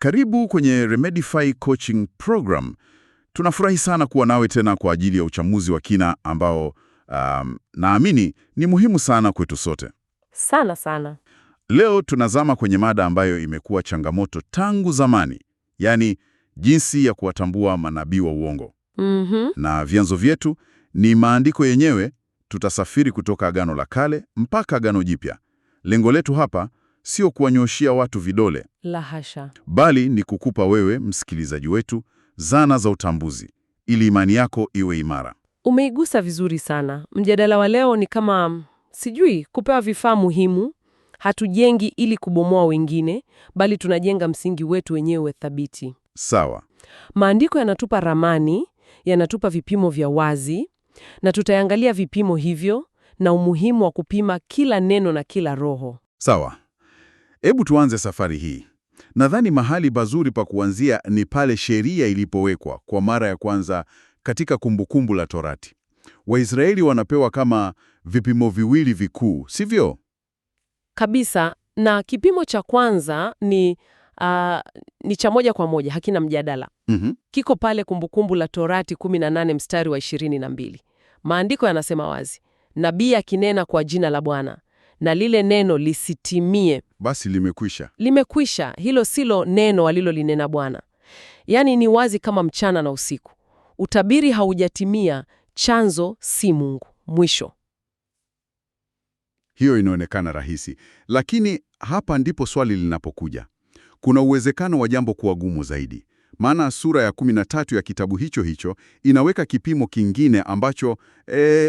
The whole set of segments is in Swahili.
Karibu kwenye Remedify Coaching Program. Tunafurahi sana kuwa nawe tena kwa ajili ya uchamuzi wa kina ambao naamini ni muhimu sana kwetu sote. Sana sana. Leo tunazama kwenye mada ambayo imekuwa changamoto tangu zamani, yaani jinsi ya kuwatambua manabii wa uongo. Na vyanzo vyetu ni maandiko yenyewe. Tutasafiri kutoka Agano la Kale mpaka Agano Jipya. Lengo letu hapa sio kuwanyoshia watu vidole, La hasha. bali ni kukupa wewe, msikilizaji wetu, zana za utambuzi ili imani yako iwe imara. Umeigusa vizuri sana. Mjadala wa leo ni kama, kupewa vifaa muhimu. Hatujengi ili kubomoa wengine, bali tunajenga msingi wetu wenyewe thabiti. Sawa. Maandiko yanatupa ramani, yanatupa vipimo vya wazi, na tutaangalia vipimo hivyo na umuhimu wa kupima kila neno na kila roho. Sawa. Hebu tuanze safari hii. Nadhani mahali pazuri pa kuanzia ni pale sheria ilipowekwa kwa mara ya kwanza katika Kumbukumbu la Torati. Waisraeli wanapewa kama vipimo viwili vikuu, sivyo? Kabisa, na kipimo cha kwanza ni cha moja kwa moja, hakina mjadala. Kiko pale Kumbukumbu la Torati 18 mstari wa 22. Maandiko yanasema wazi, nabii akinena kwa jina la Bwana na lile neno lisitimie, Basi limekwisha. limekwisha. Hilo silo neno alilolinena Bwana. Yaani ni wazi kama mchana na usiku. Utabiri haujatimia, chanzo si Mungu. Mwisho. Hiyo inaonekana rahisi, lakini hapa ndipo swali linapokuja. Kuna uwezekano wa jambo kuwa gumu zaidi, maana sura ya 13 ya kitabu hicho hicho inaweka kipimo kingine ambacho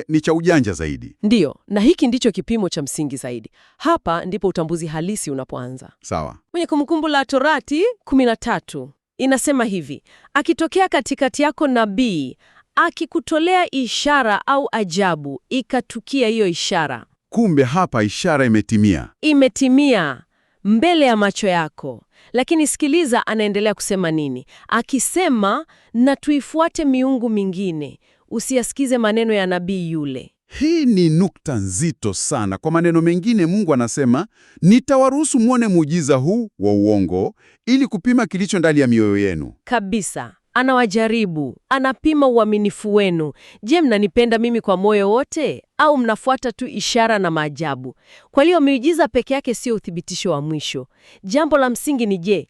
ni cha ujanja zaidi. Ndiyo, na hiki ndicho kipimo cha msingi zaidi. Hapa ndipo utambuzi halisi unapoanza. Sawa. Kwenye Kumbukumbu la Torati 13 inasema hivi: akitokea katikati yako nabii akikutolea ishara au ajabu, ikatukia hiyo ishara. Kumbe hapa ishara imetimia. Imetimia mbele ya macho yako. Lakini sikiliza, anaendelea kusema nini? Akisema, na tuifuate miungu mingine, usiyasikize maneno ya nabii yule. Hii ni nukta nzito sana. Kwa maneno mengine, Mungu anasema, nitawaruhusu mwone muujiza huu wa uongo ili kupima kilicho ndani ya mioyo yenu. Kabisa. Anawajaribu, anapima uaminifu wenu. Je, mnanipenda mimi kwa moyo wote, au mnafuata tu ishara na maajabu? Kwa hiyo miujiza peke yake sio uthibitisho wa mwisho. Jambo la msingi ni je,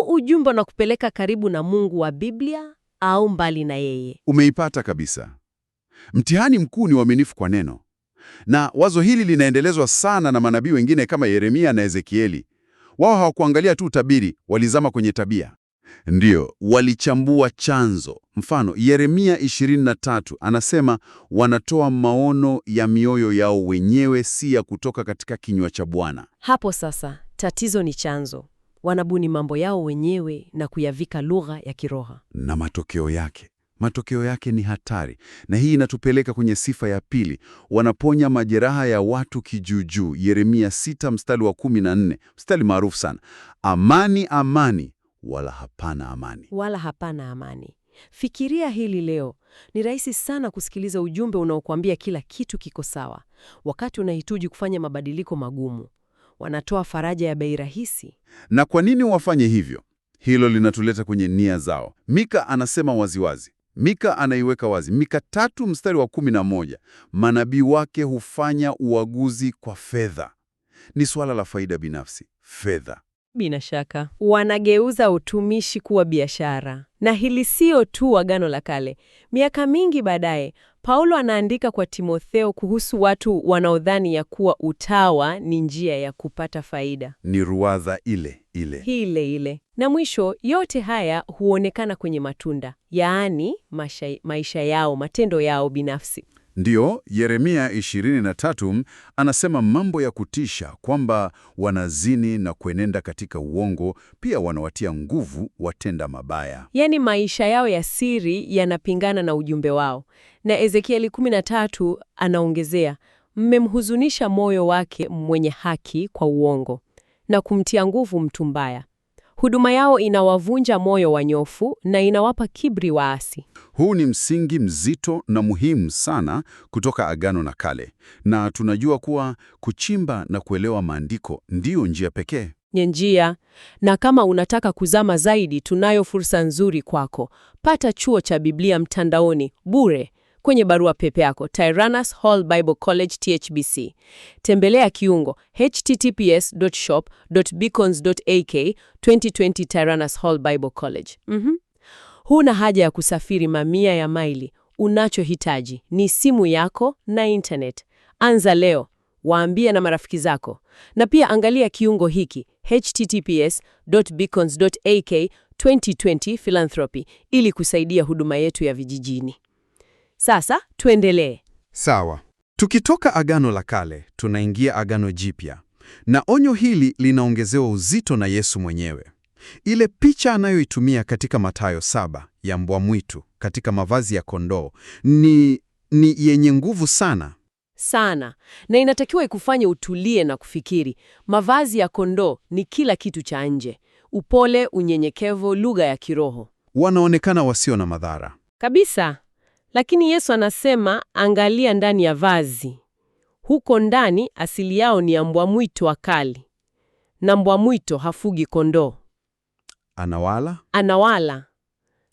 ujumbe unakupeleka karibu na Mungu wa Biblia au mbali na yeye? Umeipata kabisa. Mtihani mkuu ni uaminifu kwa neno. Na wazo hili linaendelezwa sana na manabii wengine kama Yeremia na Ezekieli. Wao hawakuangalia tu utabiri, walizama kwenye tabia. Ndiyo, walichambua chanzo. Mfano, Yeremia 23 anasema wanatoa maono ya mioyo yao wenyewe, si ya kutoka katika kinywa cha Bwana. Hapo sasa, tatizo ni chanzo. Wanabuni mambo yao wenyewe na kuyavika lugha ya kiroho. Na matokeo yake ni hatari. Na hii inatupeleka kwenye sifa ya pili. Wanaponya majeraha ya watu kijuujuu. Yeremia 6 mstari wa 14, mstari maarufu sana. Amani, amani, wala hapana amani. Wala hapana amani. Fikiria hili leo. Ni rahisi sana kusikiliza ujumbe unaokuambia kila kitu kiko sawa, wakati unahitaji kufanya mabadiliko magumu. Wanatoa faraja ya bei rahisi. Na kwa nini wafanye hivyo? Hilo linatuleta kwenye nia zao. Mika anasema waziwazi. Mika anaiweka wazi. Mika 3 mstari wa 11. Manabii wake hufanya uaguzi kwa fedha. Ni swala la faida binafsi. Fedha. Bila shaka. Wanageuza utumishi kuwa biashara. Na hili sio tu Agano la Kale. Miaka mingi baadaye, Paulo anaandika kwa Timotheo kuhusu watu wanaodhani ya kuwa utawa ni njia ya kupata faida. Ni ruwaza ile. Ile. Na mwisho, yote haya huonekana kwenye matunda, yaani maisha yao, matendo yao binafsi. Ndiyo, Yeremia 23 anasema mambo ya kutisha, kwamba wanazini na kuenenda katika uongo, pia wanawatia nguvu watenda mabaya. Yaani maisha yao ya siri yanapingana na ujumbe wao. Na Ezekieli 13 anaongezea, mmemhuzunisha moyo wake mwenye haki kwa uongo na kumtia nguvu mtu mbaya. Huduma yao inawavunja moyo wanyofu na inawapa kiburi waasi. Huu ni msingi mzito na muhimu sana kutoka Agano la Kale, na tunajua kuwa kuchimba na kuelewa maandiko ndiyo njia pekee. njia. Na kama unataka kuzama zaidi, tunayo fursa nzuri kwako. Pata chuo cha Biblia mtandaoni bure kwenye barua pepe yako Tyrannus Hall Bible College THBC. Tembelea kiungo https://shop.beacons.ak 2020 Tyrannus Hall Bible College. Huna haja ya kusafiri mamia ya maili. Unachohitaji ni simu yako na internet. Anza leo, waambie na marafiki zako. Na pia angalia kiungo hiki https://beacons.ak 2020 Philanthropy ili kusaidia huduma yetu ya vijijini. Sasa tuendelee. Sawa. Tukitoka Agano la Kale, tunaingia Agano Jipya. Na onyo hili linaongezewa uzito na Yesu mwenyewe. Ile picha anayoitumia katika Mathayo 7 ya mbwa mwitu katika mavazi ya kondoo ni yenye nguvu sana. Sana. Na inatakiwa ikufanye utulie na kufikiri. Mavazi ya kondoo ni kila kitu cha nje. Upole, unyenyekevu, lugha ya kiroho. Wanaonekana wasio na madhara Kabisa. Lakini Yesu anasema, angalia ndani ya vazi. Huko ndani asili yao ni ya mbwa mwitu wakali. Na mbwa mwitu hafugi kondoo. Anawala.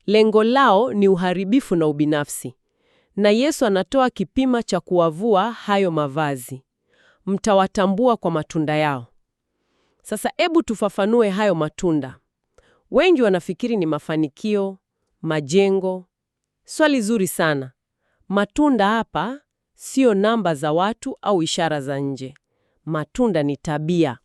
Lengo lao ni uharibifu na ubinafsi. Na Yesu anatoa kipima cha kuwavua hayo mavazi. Mtawatambua kwa matunda yao. Sasa ebu tufafanue hayo matunda. Wengi wanafikiri ni mafanikio, majengo. Swali zuri sana. Matunda hapa sio namba za watu au ishara za nje. Matunda ni tabia.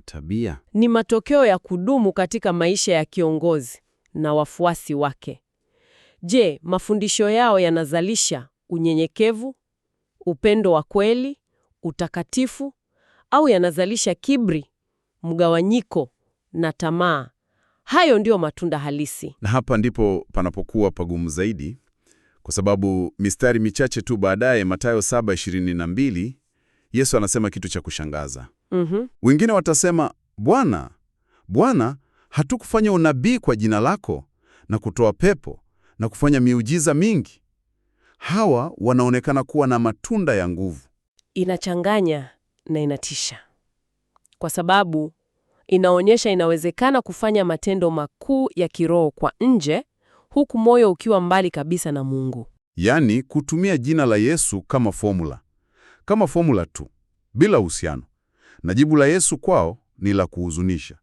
Tabia. Ni matokeo ya kudumu katika maisha ya kiongozi na wafuasi wake. Je, mafundisho yao yanazalisha unyenyekevu, upendo wa kweli, utakatifu, au yanazalisha kiburi, mgawanyiko na tamaa? Hayo ndio matunda halisi. Na hapa ndipo panapokuwa pagumu zaidi, kwa sababu mistari michache tu baadaye, Mathayo 7:22, Yesu anasema kitu cha kushangaza. Wengine watasema, Bwana, Bwana, hatukufanya unabii kwa jina lako na kutoa pepo na kufanya miujiza mingi? Hawa wanaonekana kuwa na matunda ya nguvu. Inachanganya na inatisha, kwa sababu inaonyesha inawezekana kufanya matendo makuu ya kiroho kwa nje, huku moyo ukiwa mbali kabisa na Mungu. Yaani kutumia jina la Yesu kama formula tu, bila uhusiano. Na jibu la Yesu kwao ni la kuhuzunisha.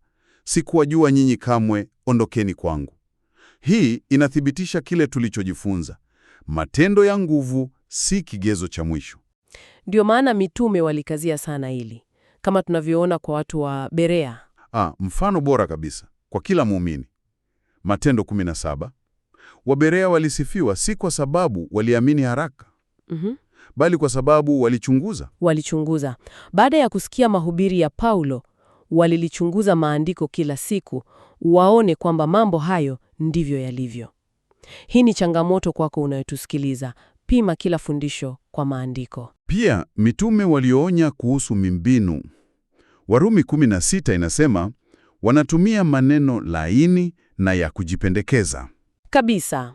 Sikuwajua nyinyi kamwe, ondokeni kwangu. Hii inathibitisha kile tulichojifunza. Matendo ya nguvu si kigezo cha mwisho. Ndio maana mitume walikazia sana hili, kama tunavyoona kwa watu wa Berea. Mfano bora kabisa kwa kila muumini. Matendo 17. Waberea walisifiwa si kwa sababu waliamini haraka, bali kwa sababu walichunguza. Baada ya kusikia mahubiri ya Paulo, walilichunguza maandiko kila siku, waone kwamba mambo hayo ndivyo yalivyo. Hii ni changamoto kwako unayotusikiliza. Pima kila fundisho kwa maandiko. Pia mitume walionya kuhusu mimbinu. Warumi 16 inasema wanatumia maneno laini na ya kujipendekeza. Kabisa.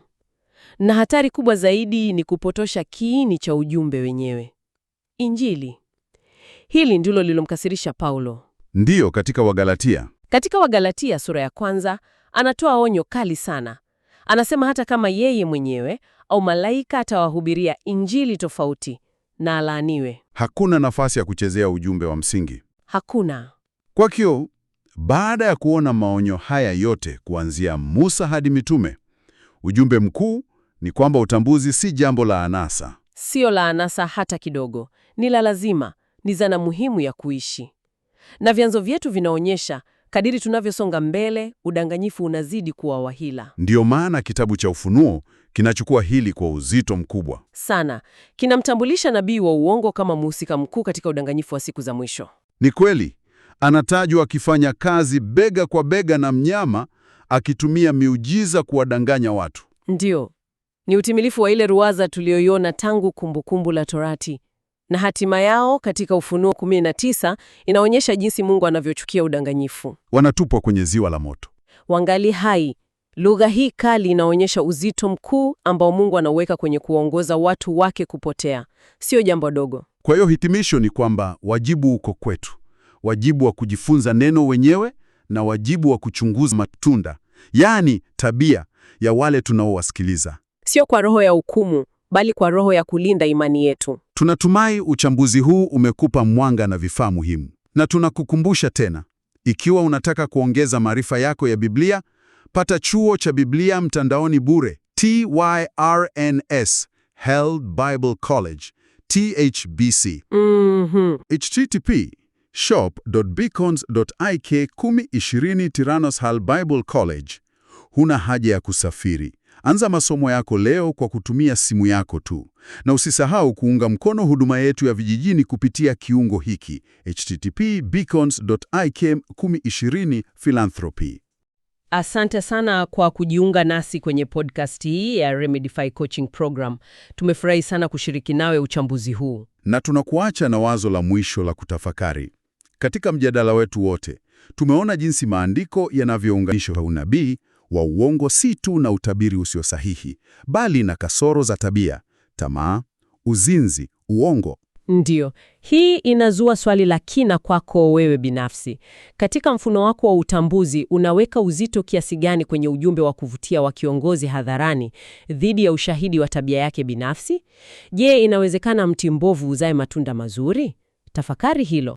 Na hatari kubwa zaidi ni kupotosha kiini cha ujumbe wenyewe, Injili. Hili ndilo lilomkasirisha Paulo. Ndiyo, katika Wagalatia sura ya 1 anatoa onyo kali sana. Anasema hata kama yeye mwenyewe au malaika atawahubiria injili tofauti, na alaaniwe. Hakuna nafasi ya kuchezea ujumbe wa msingi. Hakuna. Kwa hiyo, baada ya kuona maonyo haya yote kuanzia Musa hadi mitume, ujumbe mkuu ni kwamba utambuzi si jambo la anasa. Sio la anasa hata kidogo. Ni la lazima, ni zana muhimu ya kuishi. Na vyanzo vyetu vinaonyesha, kadiri tunavyosonga mbele, udanganyifu unazidi kuwa wahila. Ndiyo maana kitabu cha Ufunuo kinachukua hili kwa uzito mkubwa sana. Kinamtambulisha nabii wa uongo kama mhusika mkuu katika udanganyifu wa siku za mwisho. Ni kweli, anatajwa akifanya kazi bega kwa bega na mnyama, akitumia miujiza kuwadanganya watu. Ndiyo, ni utimilifu wa ile ruwaza tuliyoiona tangu Kumbukumbu la Torati. Na hatima yao katika Ufunuo 19 inaonyesha jinsi Mungu anavyochukia udanganyifu. Wanatupwa kwenye ziwa la moto. Wangali hai. Lugha hii kali inaonyesha uzito mkuu ambao Mungu anauweka kwenye kuongoza watu wake kupotea. Sio jambo dogo. Kwa hiyo hitimisho ni kwamba wajibu uko kwetu. wajibu wa kujifunza neno wenyewe na wajibu wa kuchunguza matunda, yaani tabia ya wale tunaowasikiliza. Sio kwa roho ya hukumu, bali kwa roho ya kulinda imani yetu. Tunatumai uchambuzi huu umekupa mwanga na vifaa muhimu. Na tunakukumbusha tena, ikiwa unataka kuongeza maarifa yako ya Biblia, pata chuo cha Biblia mtandaoni bure, TYRNS, Held Bible College, THBC. http://shop.beacons.ik/1020 Bible College. Huna haja ya kusafiri. Anza masomo yako leo kwa kutumia simu yako tu. Na usisahau kuunga mkono huduma yetu ya vijijini kupitia kiungo hiki, http://beacons.ik/1020 Philanthropy. Asante sana kwa kujiunga nasi kwenye podcast hii ya Remedify Coaching Program. Tumefurahi sana kushiriki nawe uchambuzi huu. Na tunakuacha na wazo la mwisho la kutafakari. Katika mjadala wetu wote, tumeona jinsi maandiko yanavyounganisha unabii wa uongo si tu na utabiri usio sahihi, bali na kasoro za tabia, tamaa, uzinzi, uongo. Ndiyo, hii inazua swali la kina kwako wewe binafsi. Katika mfumo wako wa utambuzi, unaweka uzito kiasi gani kwenye ujumbe wa kuvutia wa kiongozi hadharani dhidi ya ushahidi wa tabia yake binafsi? Je, inawezekana mti mbovu uzae matunda mazuri? Tafakari hilo.